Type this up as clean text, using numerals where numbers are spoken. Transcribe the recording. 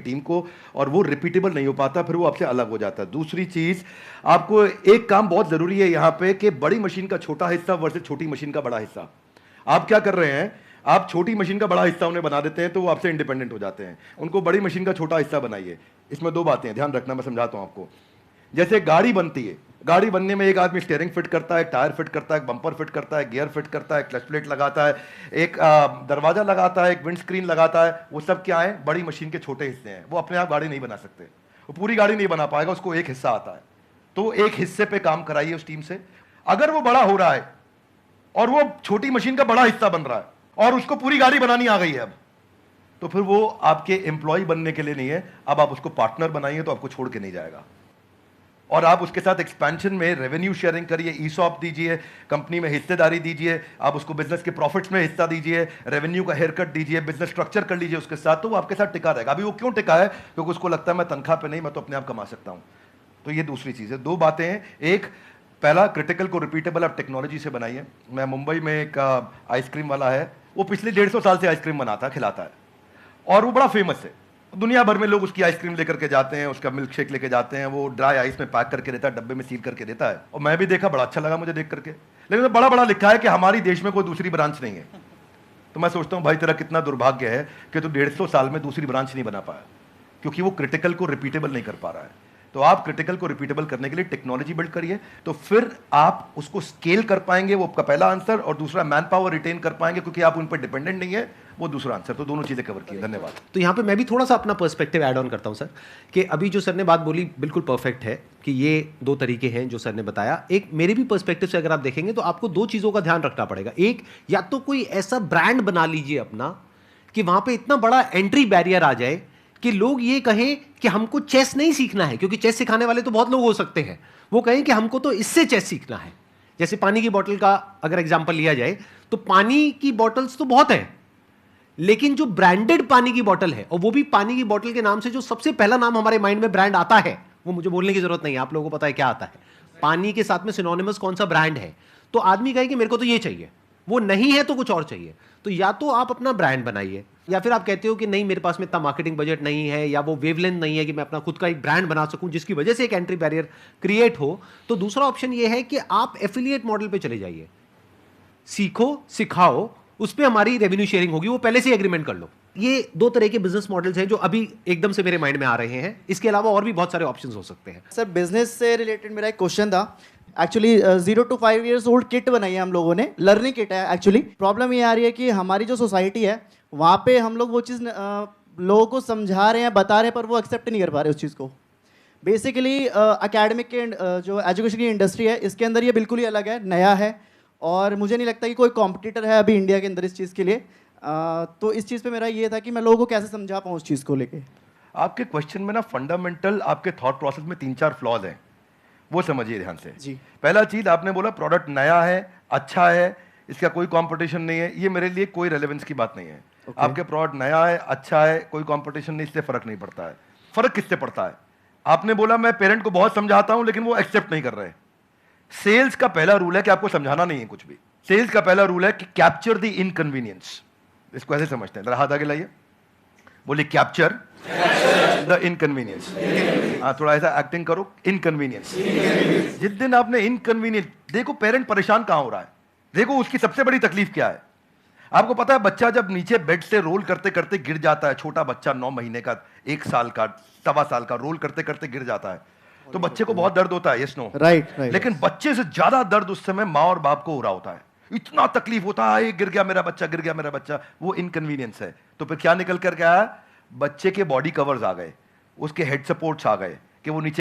Team को, और वो रिपीटेबल नहीं हो पाता, फिर वो आपसे अलग हो जाता है। दूसरी चीज, आपको एक काम बहुत जरूरी है यहाँ पे कि बड़ी मशीन का छोटा हिस्सा वर्सेस छोटी मशीन का बड़ा हिस्सा। आप क्या कर रहे हैं, आप छोटी मशीन का बड़ा हिस्सा उन्हें बना देते हैं तो वो आपसे इंडिपेंडेंट हो जाते हैं। उनको बड़ी मशीन का छोटा हिस्सा बनाइए। इसमें दो बातें हैं, ध्यान रखना, मैं समझाता हूं आपको। जैसे गाड़ी बनती है, गाड़ी बनने में एक आदमी स्टीयरिंग फिट करता है, टायर फिट करता है, बम्पर फिट करता है, गियर फिट करता है, क्लच प्लेट लगाता है, एक दरवाजा लगाता है, एक विंड स्क्रीन लगाता है। वो सब क्या है, बड़ी मशीन के छोटे हिस्से हैं। वो अपने आप गाड़ी नहीं बना सकते, वो पूरी गाड़ी नहीं बना पाएगा, उसको एक हिस्सा आता है। तो एक हिस्से पे काम कराइए उस टीम से। अगर वो बड़ा हो रहा है और वो छोटी मशीन का बड़ा हिस्सा बन रहा है और उसको पूरी गाड़ी बनानी आ गई है अब, तो फिर वो आपके एम्प्लॉय बनने के लिए नहीं है, अब आप उसको पार्टनर बनाइए तो आपको छोड़ के नहीं जाएगा। और आप उसके साथ एक्सपेंशन में रेवेन्यू शेयरिंग करिए, ईसॉप दीजिए, कंपनी में हिस्सेदारी दीजिए, आप उसको बिजनेस के प्रॉफिट्स में हिस्सा दीजिए, रेवेन्यू का हेयर कट दीजिए, बिजनेस स्ट्रक्चर कर लीजिए उसके साथ, तो वो आपके साथ टिका रहेगा। अभी वो क्यों टिका है, क्योंकि उसको लगता है मैं तनख्वाह पे नहीं, मैं तो अपने आप कमा सकता हूं। तो ये दूसरी चीज है। दो बातें हैं, एक पहला, क्रिटिकल को रिपीटेबल आप टेक्नोलॉजी से बनाइए। मैं मुंबई में एक आइसक्रीम वाला है, वो पिछले 150 साल से आइसक्रीम बनाता है, खिलाता है, और वो बड़ा फेमस है। दुनिया भर में लोग उसकी आइसक्रीम लेकर के जाते हैं, उसका मिल्क शेक लेके जाते हैं, वो ड्राई आइस में पैक करके देता है, डब्बे में सील करके देता है। और मैं भी देखा, बड़ा अच्छा लगा मुझे देख करके, लेकिन तो बड़ा बड़ा लिखा है कि हमारी देश में कोई दूसरी ब्रांच नहीं है। तो मैं सोचता हूँ भाई तेरा कितना दुर्भाग्य है कि तू 150 साल में दूसरी ब्रांच नहीं बना पाया, क्योंकि वो क्रिटिकल को रिपीटेबल नहीं कर पा रहा है। तो आप क्रिटिकल को रिपीटेबल करने के लिए टेक्नोलॉजी बिल्ड करिए, तो फिर आप उसको स्केल कर पाएंगे, वो आपका पहला आंसर। और दूसरा, मैन पावर रिटेन कर पाएंगे, क्योंकि आप उन पर डिपेंडेंट नहीं है, वो दूसरा आंसर। तो दोनों चीजें कवर की। धन्यवाद। तो यहाँ पे मैं भी थोड़ा सा अपना पर्सपेक्टिव ऐड ऑन करता हूँ सर, कि अभी जो सर ने बात बोली बिल्कुल परफेक्ट है कि ये दो तरीके हैं जो सर ने बताया। एक मेरे भी पर्सपेक्टिव से अगर आप देखेंगे तो आपको दो चीज़ों का ध्यान रखना पड़ेगा। एक, या तो कोई ऐसा ब्रांड बना लीजिए अपना कि वहाँ पे इतना बड़ा एंट्री बैरियर आ जाए कि लोग ये कहें कि हमको चेस नहीं सीखना है, क्योंकि चेस सिखाने वाले तो बहुत लोग हो सकते हैं, वो कहें कि हमको तो इससे चेस सीखना है। जैसे पानी की बोतल का अगर एग्जाम्पल लिया जाए, तो पानी की बोतल्स तो बहुत है, लेकिन जो ब्रांडेड पानी की बोतल है, और वो भी पानी की बोतल के नाम से जो सबसे पहला नाम हमारे माइंड में ब्रांड आता है, वो मुझे बोलने की जरूरत नहीं है, आप लोगों को पता है क्या आता है। पानी के साथ में सिनोनिमस कौन सा ब्रांड है, तो आदमी कहे कि मेरे को तो ये चाहिए, वो नहीं है तो कुछ और चाहिए। तो या तो आप अपना ब्रांड बनाइए, या फिर आप कहते हो कि नहीं मेरे पास में इतना मार्केटिंग बजट नहीं है, या वो वेवलेंथ नहीं है कि मैं अपना खुद का एक ब्रांड बना सकूं जिसकी वजह से एक एंट्री बैरियर क्रिएट हो, तो दूसरा ऑप्शन ये है कि आप एफिलिएट मॉडल पे चले जाइए, सीखो, सिखाओ, उस पर हमारी रेवेन्यू शेयरिंग होगी, वो पहले से एग्रीमेंट कर लो। ये दो तरह के बिजनेस मॉडल्स हैं जो अभी एकदम से मेरे माइंड में आ रहे हैं। इसके अलावा और भी बहुत सारे ऑप्शंस हो सकते हैं। सर, बिजनेस से रिलेटेड मेरा एक क्वेश्चन था। Actually 0 to 5 years old kit बनाई है हम लोगों ने, लर्निंग किट है। एक्चुअली प्रॉब्लम ये आ रही है कि हमारी जो सोसाइटी है वहाँ पे हम लोग वो चीज़ लोगों को समझा रहे हैं, बता रहे हैं, पर वो एक्सेप्ट नहीं कर पा रहे उस चीज़ को। बेसिकली एकेडमिक के जो एजुकेशन की इंडस्ट्री है, इसके अंदर ये बिल्कुल ही अलग है, नया है, और मुझे नहीं लगता कि कोई कॉम्पिटिटर है अभी इंडिया के अंदर इस चीज़ के लिए। तो इस चीज़ पे मेरा ये था कि मैं लोगों को कैसे समझा पाऊँ उस चीज़ को लेके। आपके क्वेश्चन में ना फंडामेंटल आपके थॉट प्रोसेस में 3-4 फ्लॉज हैं, वो समझिए ध्यान से जी। पहला चीज, आपने बोला प्रोडक्ट नया है, अच्छा है, इसका कोई कंपटीशन नहीं है। ये मेरे लिए कोई रेलेवेंस की बात नहीं है। आपके प्रोडक्ट नया है, अच्छा है, कोई कंपटीशन नहीं, इससे फर्क नहीं पड़ता है। फर्क किससे पड़ता है? आपने बोला मैं पेरेंट को बहुत समझाता हूं लेकिन वो एक्सेप्ट नहीं कर रहे। सेल्स का पहला रूल है कि आपको समझाना नहीं है कुछ भी। सेल्स का पहला रूल है कि कैप्चर द इनकन्वीनियंस। इसको ऐसे समझते हैं, जरा हाथ आगे लाइए, बोलिए कैप्चर द इनकन्वीनियंस। हाँ, थोड़ा ऐसा एक्टिंग करो, इनकन्वीनियंस। जिस दिन आपने इनकन्वीनियंस, देखो पेरेंट परेशान कहां हो रहा है, देखो उसकी सबसे बड़ी तकलीफ क्या है। आपको पता है बच्चा जब नीचे बेड से रोल करते करते गिर जाता है, छोटा बच्चा 9 महीने का, 1 साल का, 1.25 साल का, रोल करते करते गिर जाता है, तो बच्चे को बहुत दर्द होता है, यस नो? राइट। लेकिन बच्चे से ज्यादा दर्द उस समय माँ और बाप को हो रहा होता है। इतना तकलीफ होता है, गिर गया मेरा बच्चा, गिर गया मेरा बच्चा, वो इनकन्वीनियंस है। तो फिर क्या निकल कर के आया? बच्चे के बॉडी कवर्स आ गए, उसके हेड सपोर्ट्स आ गए कि वो नीचे